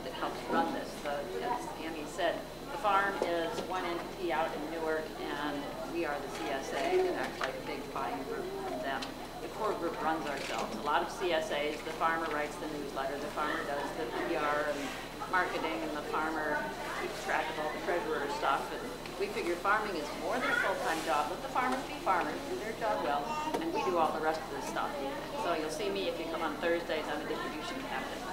that helps run this. As Amy said, the farm is one entity out in Newark, and we are the CSA that acts like a big buying group from them. The core group runs ourselves. A lot of CSAs, the farmer writes the newsletter, the farmer does the PR and marketing, and the farmer keeps track of all the treasurer stuff. And we figure farming is more than a full-time job. Let the farmers be farmers, do their job well, and we do all the rest of this stuff. So you'll see me if you come on Thursdays. I'm a distribution captain.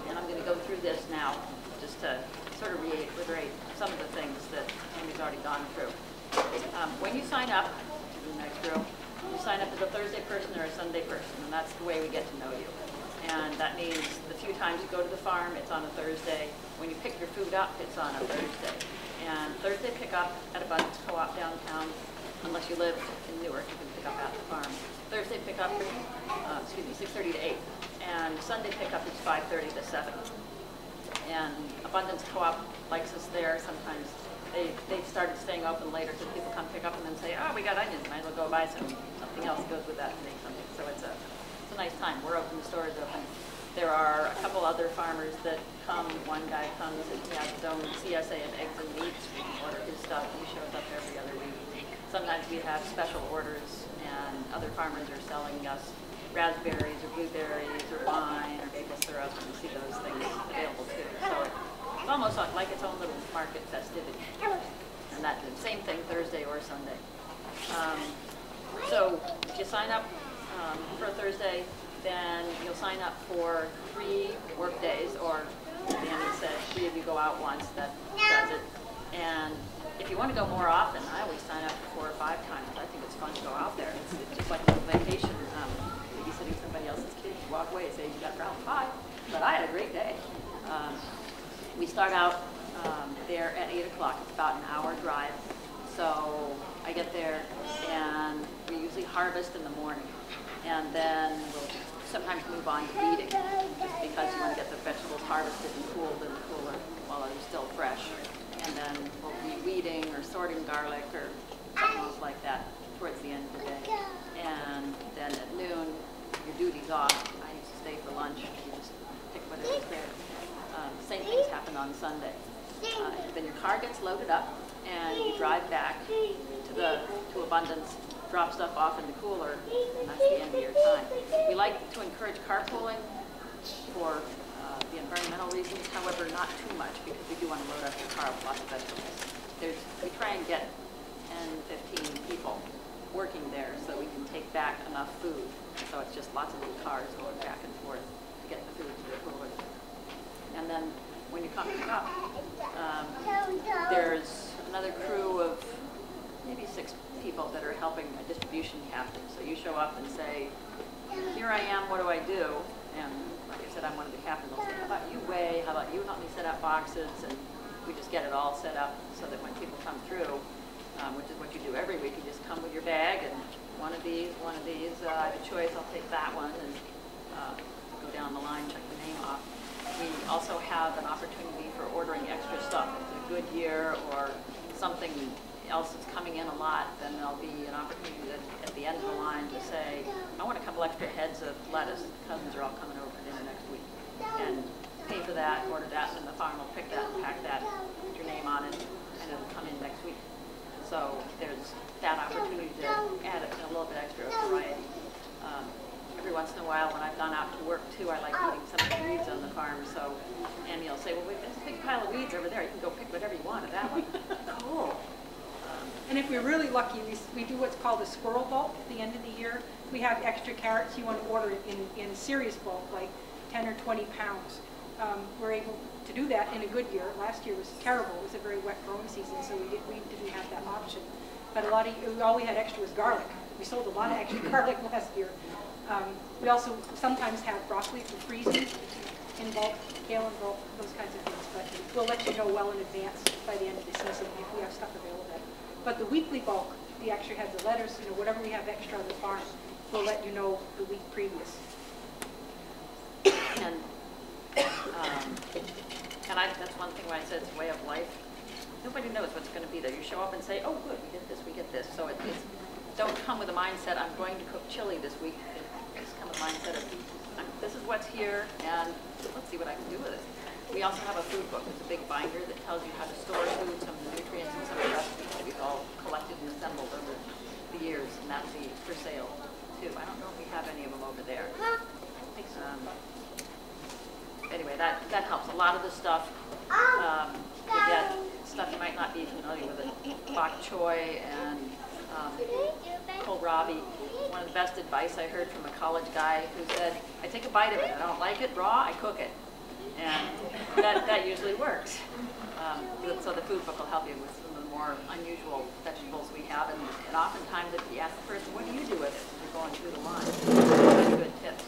And I'm going to go through this now just to sort of reiterate some of the things that Amy's already gone through. When you sign up to the next row, you sign up as a Thursday person or a Sunday person, and that's the way we get to know you. And that means the few times you go to the farm, it's on a Thursday. When you pick your food up, it's on a Thursday. And Thursday pickup at Abundance Co-op downtown, unless you live in Newark, you can pick up at the farm. Thursday pickup, 6:30 to 8. And Sunday pickup is 5:30 to 7. And Abundance Co-op likes us there. Sometimes they've started staying open later so people come pick up and then say, oh, we got onions, might as well go buy something else goes with that and make something. So it's a nice time. We're open, the store is open. There are a couple other farmers that come. One guy comes and he has his own CSA of eggs and meats. We can order his stuff. He shows up every other week. Sometimes we have special orders and other farmers are selling us raspberries or blueberries or wine or maple syrup, and we see those things available too. So it's almost like its own little market festivity. And that's the same thing Thursday or Sunday. So if you sign up for Thursday, then you'll sign up for 3 work days, or as Andy said, 3 of you go out once, that does it. And if you want to go more often, I always sign up for 4 or 5 times. I think it's fun to go out there. It's just like a little vacation. Babysitting somebody else's kids, you walk away and say, you got around 5. But I had a great day. We start out there at 8 o'clock. It's about an hour drive. So I get there and we usually harvest in the morning. And then we'll sometimes move on to weeding, just because you want to get the vegetables harvested and cooled in the cooler while they're still fresh. And then we'll be weeding or sorting garlic or something else like that towards the end of the day. And then at noon, your duty's off. I used to stay for lunch. You just pick whatever's there. Same things happen on Sunday. Then your car gets loaded up and you drive back to Abundance, drop stuff off in the cooler, and that's the end of your time. We like to encourage carpooling for the environmental reasons, however, not too much, because we do want to load up your car with lots of vegetables. We try and get 10, 15 people working there so we can take back enough food. So it's just lots of little cars going back and forth to get the food to the cooler. And then when you come up, there's another crew of maybe 6 people that are helping a distribution captain. So you show up and say, here I am, what do I do? And like I said, I'm one of the captains. I'll say, how about you weigh? How about you help me set up boxes? And we just get it all set up so that when people come through, which is what you do every week, you just come with your bag and one of these, I have a choice, I'll take that one, and go down the line, check the name off. We also have an opportunity for ordering extra stuff. If it's a good year or something else is coming in a lot, then there'll be an opportunity at the end of the line to say, I want a couple extra heads of lettuce. The cousins are all coming over for dinner next week. And pay for that, order that, and the farm will pick that and pack that, put your name on it, and it'll come in next week. So there's that opportunity to add a little bit extra variety. Every once in a while, when I've gone out to work too, I like eating some of the weeds on the farm. So Amy will say, well, there's a big pile of weeds over there. You can go pick whatever you want of that one. Cool. And if we're really lucky, we do what's called a squirrel bulk at the end of the year. We have extra carrots you want to order in serious bulk, like 10 or 20 pounds. We're able to do that in a good year. Last year was terrible. It was a very wet growing season, so we didn't have that option. But all we had extra was garlic. We sold a lot of extra garlic last year. We also sometimes have broccoli for freezing in bulk, kale in bulk, those kinds of things. But we'll let you know well in advance by the end of the season if we have stuff available. But the weekly bulk, the extra heads of lettuce, whatever we have extra on the farm, we'll let you know the week previous. And that's one thing why I said it's a way of life. Nobody knows what's going to be there. You show up and say, oh, good, we get this, we get this. So don't come with a mindset, I'm going to cook chili this week. Just come with a mindset of, this is what's here, and let's see what I can do with it. We also have a food book. It's a big binder that tells you how to store food, some of the nutrients, and some of the recipes that we've all collected and assembled over the years, and that'll be for sale too. I don't know if we have any of them over there. Anyway, that helps. A lot of the stuff, you get stuff you might not be familiar with it. Bok choy and kohlrabi. One of the best advice I heard from a college guy who said, I take a bite of it. I don't like it raw, I cook it. And that usually works. So the food book will help you with some of the more unusual vegetables we have. And oftentimes if you ask the person, what do you do with it? You're going through the line. Really good tips.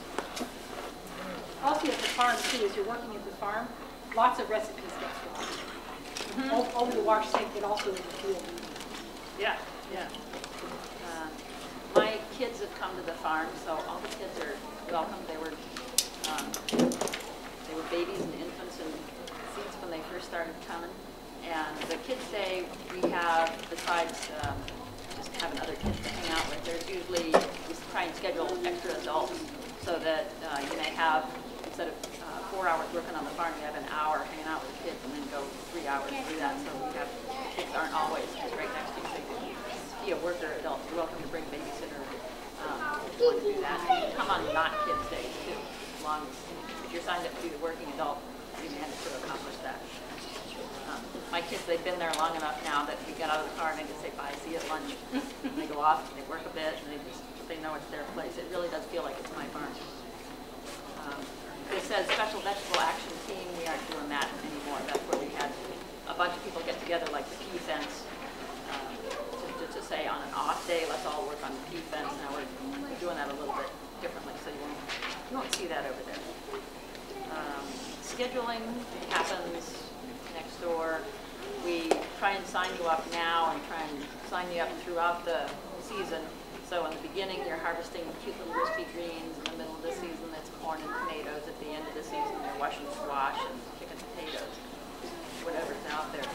Also at the farm too, as you're working at the farm, lots of recipes get swapped. Over the wash sink, but also in the field. Yeah, yeah. My kids have come to the farm, so all the kids are welcome. They were babies and infants and seeds when they first started coming. And the kids say we have, besides just having other kids to hang out with, there's usually, we try and schedule extra adults so that you may have, instead of 4 hours working on the farm, you have an hour hanging out with the kids and then go 3 hours to do that. So we have, the kids aren't always just right next to you. So you can be a worker adult. You're welcome to bring a babysitter if you want to do that. And you can come on not kids days too, as long as, if you're signed up to be the working adult, you manage to accomplish that. My kids, they've been there long enough now that we get out of the car and I just say, bye, see you at lunch. They go off, they work a bit, and they know it's their place. It really does feel like it's my farm. It says Special Vegetable Action Team. We aren't doing that anymore. That's where we had a bunch of people get together, like the pea fence, to say on an off day, let's all work on the pea fence. Now we're doing that a little bit differently, so you won't see that over there. Scheduling happens next door. We try and sign you up now and try and sign you up throughout the season. So in the beginning, you're harvesting cute little wispy greens. In the middle of the season, it's corn and tomatoes. At the end of the season, you're washing squash and picking potatoes, whatever's out there.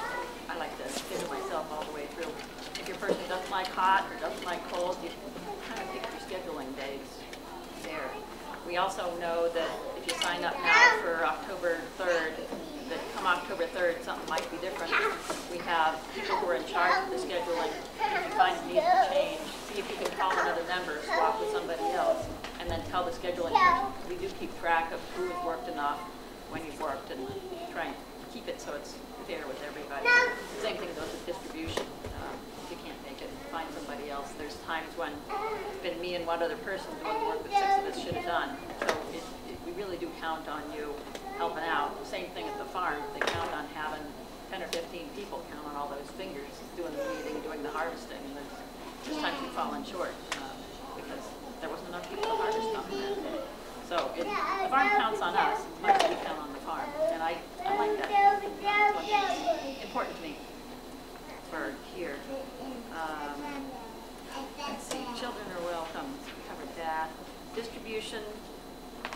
I like to schedule myself all the way through. If your person doesn't like hot or doesn't like cold, you kind of pick your scheduling days there. We also know that if you sign up now for October 3rd, that come October 3rd, something might be different. We have people who are in charge of the scheduling. If you find it needs to change, see if you can call another member, swap with somebody else, and then tell the scheduling person. We do keep track of who has worked enough, when you've worked, and try and keep it so it's fair with everybody. Same thing goes with distribution. If you can't make it, find somebody else. There's times when it's been me and one other person doing work that 6 of us should have done. So we really do count on you helping out. Same thing at the farm. They count on having 10 or 15 people count on all those fingers doing the weeding, doing the harvesting. And there's times we've fallen short because there wasn't enough people to harvest on that day. So the farm counts on us as much as we count on the farm. And I like that. That's what's important to me for here. Let's see, children are welcome. We covered that. Distribution.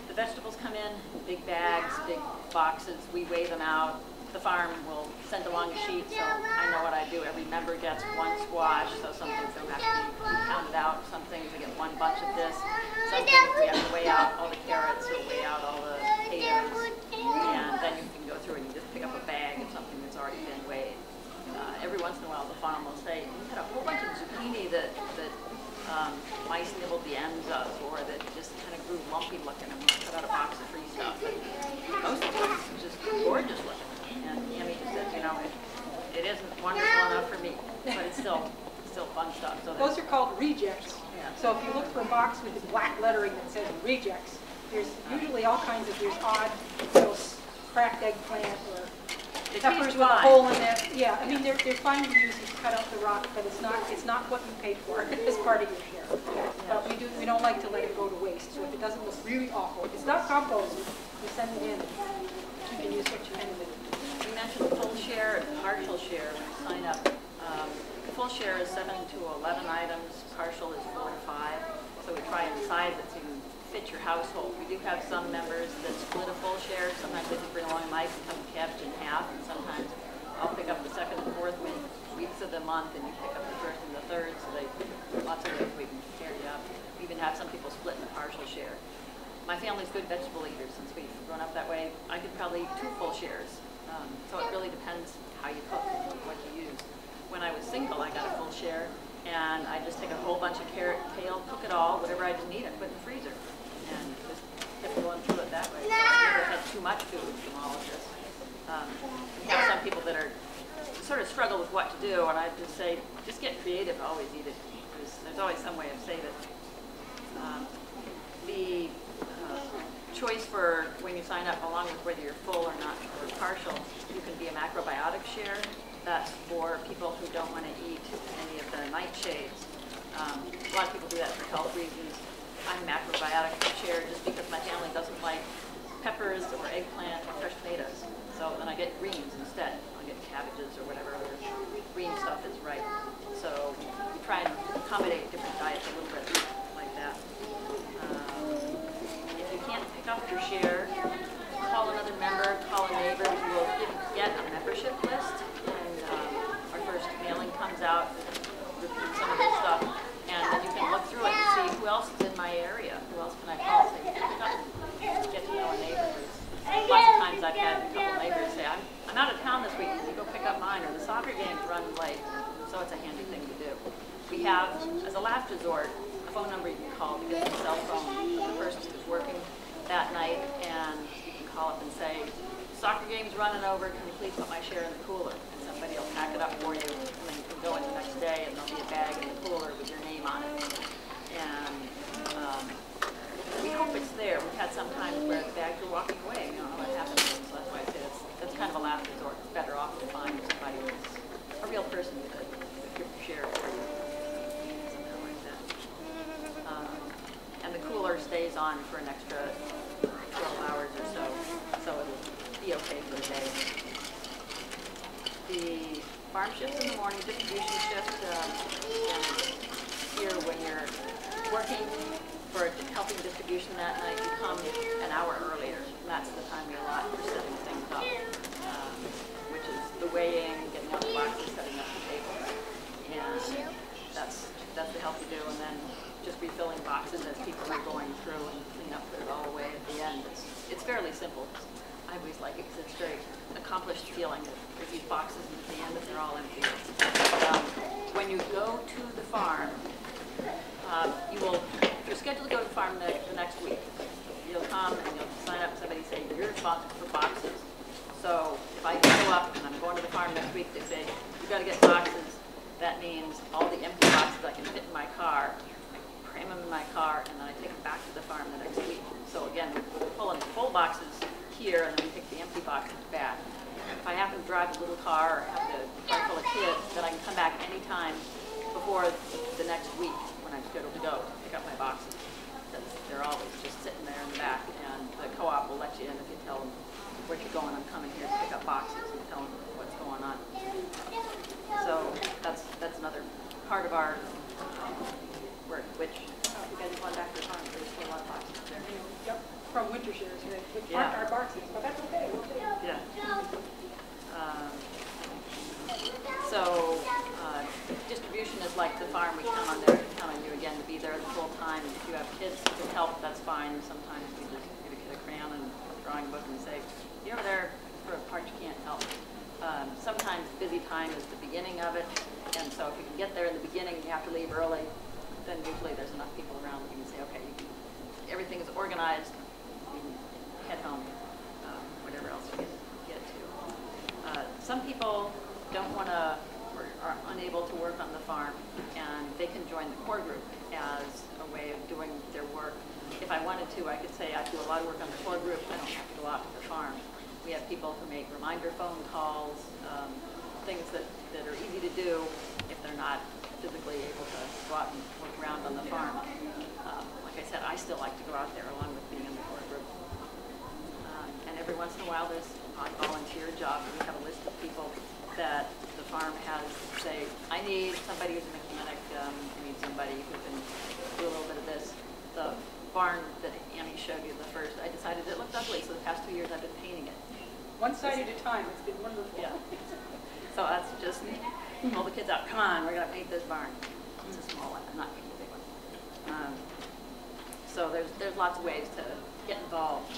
The vegetables come in big bags, big boxes. We weigh them out. The farm will send along a sheet, so I know what I do. Every member gets one squash, so some things don't have to be counted out. Some things we get one bunch of this. Some things we have to weigh out all the carrots or weigh out all the potatoes. And then you can go through and you just pick up a bag of something that's already been weighed. Every once in a while the farm will say, we had a whole bunch of zucchini that mice nibbled the ends of, or that just kind of grew lumpy looking, and we put out a box of free stuff. But most of it is just gorgeous looking. And Amy just says, you know, it isn't wonderful enough for me, but it's still fun stuff. So those are called rejects. Yeah. So if you look for a box with the black lettering that says rejects, there's usually all kinds of, there's odd, cracked eggplant or peppers with a hole in it. Yeah, I mean they're fine to use to cut out the rock, but it's not what you paid for as part of your share. But we don't like to let it go to waste. So if it doesn't look really awful, if it's not compost, we send it in. You can use what you can with it. We mentioned full share and partial share when you sign up. The full share is 7 to 11 items. Partial is 4 to 5. So we try and size it to fit your household. We do have some members that split a full share. Sometimes they just bring along a knife and cut the cabbage in half, and sometimes I'll pick up the second and fourth weeks of the month, and you pick up the first and the third. So lots of ways we can carry it up. We even have some people split in a partial share. My family's good vegetable eaters since we've grown up that way. I could probably eat 2 full shares. So it really depends how you cook and what you use. When I was single, I got a full share, and I just take a whole bunch of carrot, kale, cook it all, whatever I didn't eat, I put in the freezer, and just kept going through it that way. So I never had too much food from all of this. We have some people that are sort of struggle with what to do, and I just say, just get creative, always eat it. There's always some way of saving it. The choice for when you sign up, along with whether you're full or not, or partial, you can be a macrobiotic share. That's for people who don't want to eat any of the nightshades. A lot of people do that for health reasons. I'm macrobiotic share just because my family doesn't like peppers or eggplant or fresh tomatoes. So then I get greens instead. I'll get cabbages or whatever other green stuff is right. So we try and accommodate different diets a little bit like that. If you can't pick up your share, call another member, call a neighbor. We will get a membership list, and our first mailing comes out with some of this stuff, and then you can look through it and see who else is in my area, who else can I call, so you can pick up and get to know a neighbor. Lots of times I've had a couple neighbors say, I'm out of town this week, can you go pick up mine, or the soccer game's running late, so it's a handy thing to do. We have, as a last resort, a phone number you can call to get a cell phone of the person who's working that night, and you can call up and say, soccer game's running over, can you please put my share in the cooler? And somebody will pack it up for you, and then you can go in the next day and there'll be a bag in the cooler with your name on it. And we hope it's there. We've had some times where the bags are walking away, you don't know what happened, so that's why I say that's kind of a last resort. It's better off to find somebody who's a real person with your share for you, something like that. And the cooler stays on for an extra 12 hours or so, so it'll be okay for the day. The farm shift in the morning, distribution shift, here when you're working for helping distribution that night, you come an hour earlier, and that's the time you're allotted for setting things up, which is the weighing, getting out the boxes, setting up the table, and that's the help you do, and then just refilling boxes as people are going through and clean up, put it all away at the end. It's fairly simple. I always like it because it's very accomplished feeling that there's these boxes and at the end they're all empty. When you go to the farm, if you're scheduled to go to the farm the next week, you'll come and you'll sign up and somebody say, you're responsible for boxes. So if I go up and I'm going to the farm next week, they say, you've got to get boxes. That means all the empty boxes I can fit in my car, I cram them in my car, and then I take them back to the farm the next week. So again, we pull in the full boxes here, and then we take the empty boxes back. If I happen to drive a little car or have a car full of kids, then I can come back anytime before the next week when I'm scheduled to go pick up my boxes. They're always just sitting there in the back, and the co-op will let you in if you tell them where you're going. I'm coming here to pick up boxes, and tell them what's going on. So that's another part of our work, which you guys have gone back to the farm. There's still a lot of boxes there. Yep, from winter shares, which Yeah. aren't our boxes, but that's okay. We'll take it. Yeah. So distribution is like the farm. We count on you again to be there the full time. If you have kids to help, that's fine. Sometimes we just give a kid a crayon and a drawing book and say, you're there for a part you can't help. Sometimes busy time is the beginning of it, and so if you can get there in the beginning and you have to leave early, then usually there's enough people around that you can say, okay, everything is organized, you can head home, whatever else you get to. Some people don't want to or are unable to work on the farm, and they can join the core group as a way of doing their work. If I wanted to, I could say I do a lot of work on the core group. I don't have to go out to the farm. We have people who make reminder phone calls, things that are easy to do if they're not physically able to go out and work around on the farm. Like I said, I still like to go out there along with being in the core group. And every once in a while there's odd volunteer jobs. We have a list of people that the farm has, say, I need somebody who's a mechanic, I need somebody who can do a little bit of this. The barn that Annie showed you the first, I decided it looked ugly, so the past 2 years I've been painting it. One side at a time. It's been wonderful. Yeah. So that's just pull the kids out. Come on, we're gonna paint this barn. It's a small one. I'm not painting the big one. So there's lots of ways to get involved.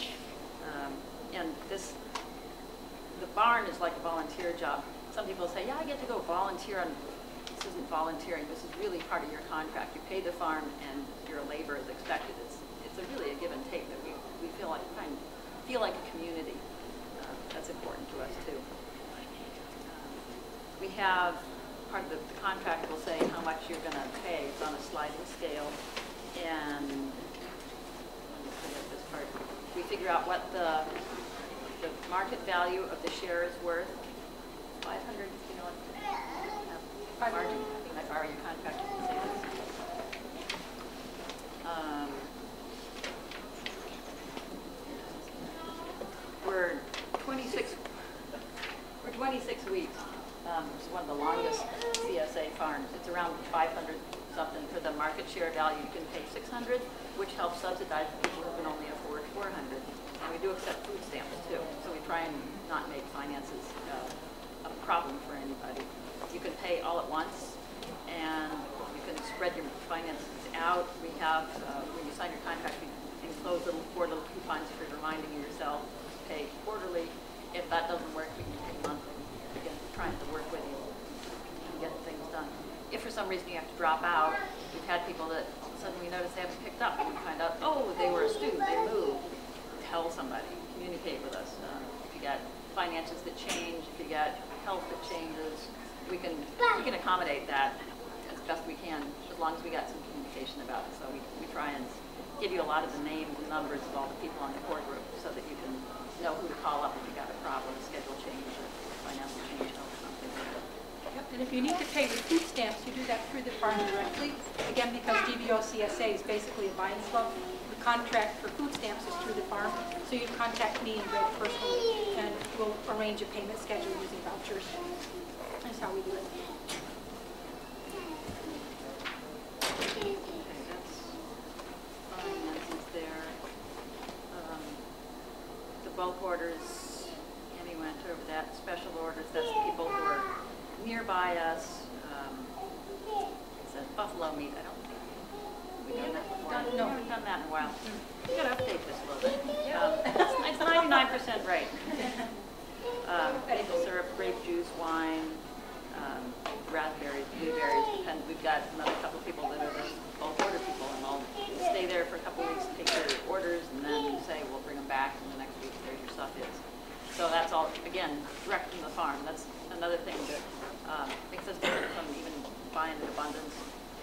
And the barn is like a volunteer job. Some people say, yeah, I get to go volunteer on, this isn't volunteering, this is really part of your contract. You pay the farm and your labor is expected. It's really a give and take that we feel like a community. That's important to us too. We have, part of the contract will say how much you're going to pay. It's on a sliding scale. And let me forget this part. We figure out what the market value of the share is worth. 500, you know what? Margin. I think I borrow your contract to say this. We're 26 weeks. It's one of the longest CSA farms. It's around 500 something for the market share value. You can pay 600, which helps subsidize people who can only afford 400. And we do accept food stamps too. So we try and not make finances a problem for anybody. You can pay all at once, and you can spread your finances out. We have, when you sign your contract, we enclose four little coupons for reminding yourself to pay quarterly. If that doesn't work, we can pay monthly. Again, trying to work with you and get things done. If for some reason you have to drop out, we've had people that suddenly notice they haven't picked up, and we find out, oh, they were a student, they moved. Tell somebody, communicate with us. If you got finances that change, if you got health that changes, we can accommodate that as best we can, as long as we got some communication about it. So we try and give you a lot of the names and numbers of all the people on the core group so that you can know who to call up if you got a problem, schedule change, or financial change, or something like that. Yep. And if you need to pay with food stamps, you do that through the farm directly. Again, because GVOCSA is basically a buying club, the contract for food stamps is through the farm. So you contact me and Greg personally, and we'll arrange a payment schedule using vouchers. That's how we do it. Okay, that's finances there. The bulk orders, Annie went over that. Special orders, that's the people who are nearby us. It says buffalo meat. I don't think we've done that before. No. We haven't done that in a while. We got to update this a little bit. It's 99% right. Maple syrup, grape juice, wine, raspberries, blueberries. Depends. We've got another couple of people that are the bulk order people, and they'll stay there for a couple of weeks and take their orders, and then say we'll bring them back, and the next week there your stuff is. So that's all, again, direct from the farm. That's another thing that makes us different from even buying in abundance.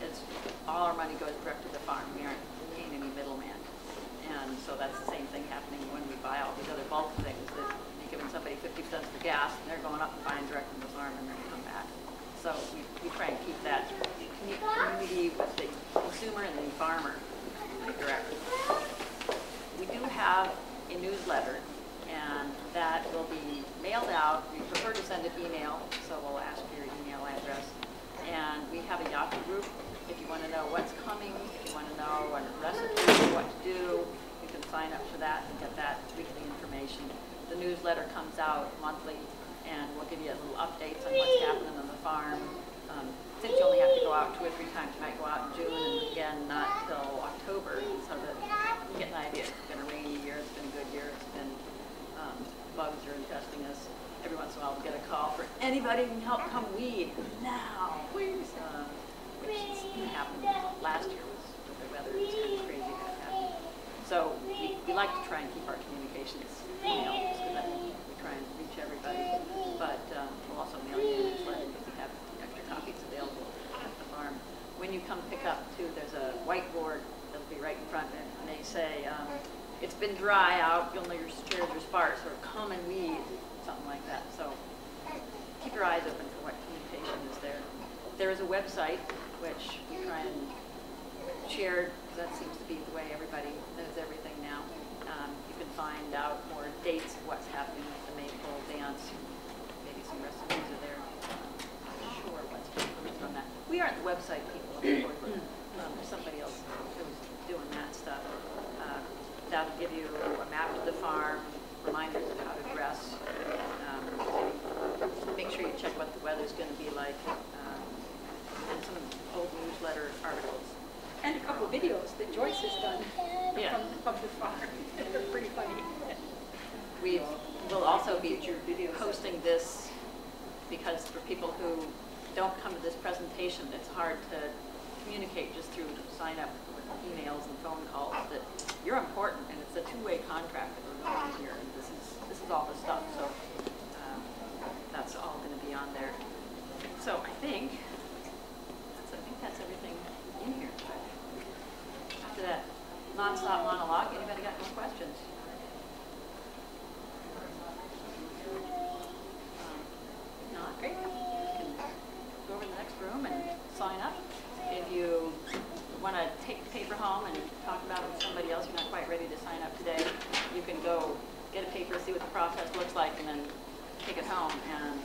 Is all our money goes direct to the farm. We aren't paying any middleman. And so that's the same thing happening when we buy all these other bulk things, that you're giving somebody 50 cents for gas, and they're going up and buying direct from the farm and then come back. So we try and keep that community with the consumer and the farmer direct. We do have a newsletter, and that will be mailed out. We prefer to send an email, so we'll ask for your email address. And we have a Yahoo group. If you want to know what's coming, if you want to know what recipes, what to do, you can sign up for that and get that weekly information. The newsletter comes out monthly, and we'll give you little updates on what's happening on the farm. Since you only have to go out 2 or 3 times, you might go out in June, and again not till October, so that you get an idea. It's been a rainy year, it's been a good year, it's been bugs are infesting us. Every once in a while, we get a call for anybody who can help come weed now, please. Which happened last year with the weather. It was kind of crazy that happened. So we like to try and keep our communications emails, because we try and reach everybody. But we'll also mail you a newsletter if we have extra copies available at the farm. When you come pick up, too, there's a whiteboard that'll be right in front, and they say, it's been dry out, you'll know your chairs are sparse, or come and weed, something like that. So keep your eyes open for what communication is there. There is a website which we try and share. That seems to be the way everybody knows everything now. You can find out more dates of what's happening at the Maypole dance. Maybe some recipes are there. I'm not sure what's from that. We aren't the website people of the board group. There's somebody else who's doing that stuff. That'll give you a map of the farm, reminders of how to dress. Make sure you check what the weather's going to be like, and some old newsletter articles. And a couple of videos that Joyce has done Yeah. from the farm. They're pretty funny. We will also be posting this because for people who don't come to this presentation, it's hard to communicate just through sign up with emails and phone calls that you're important and it's a two-way contract that we're going here. And this is all the stuff. So that's all going to be on there. So I think that's everything in here. After that non-stop monologue, anybody got more questions? Not great. You can go over to the next room and sign up. If you want to take the paper home and talk about it with somebody else, you're not quite ready to sign up today, you can go get a paper, see what the process looks like, and then take it home and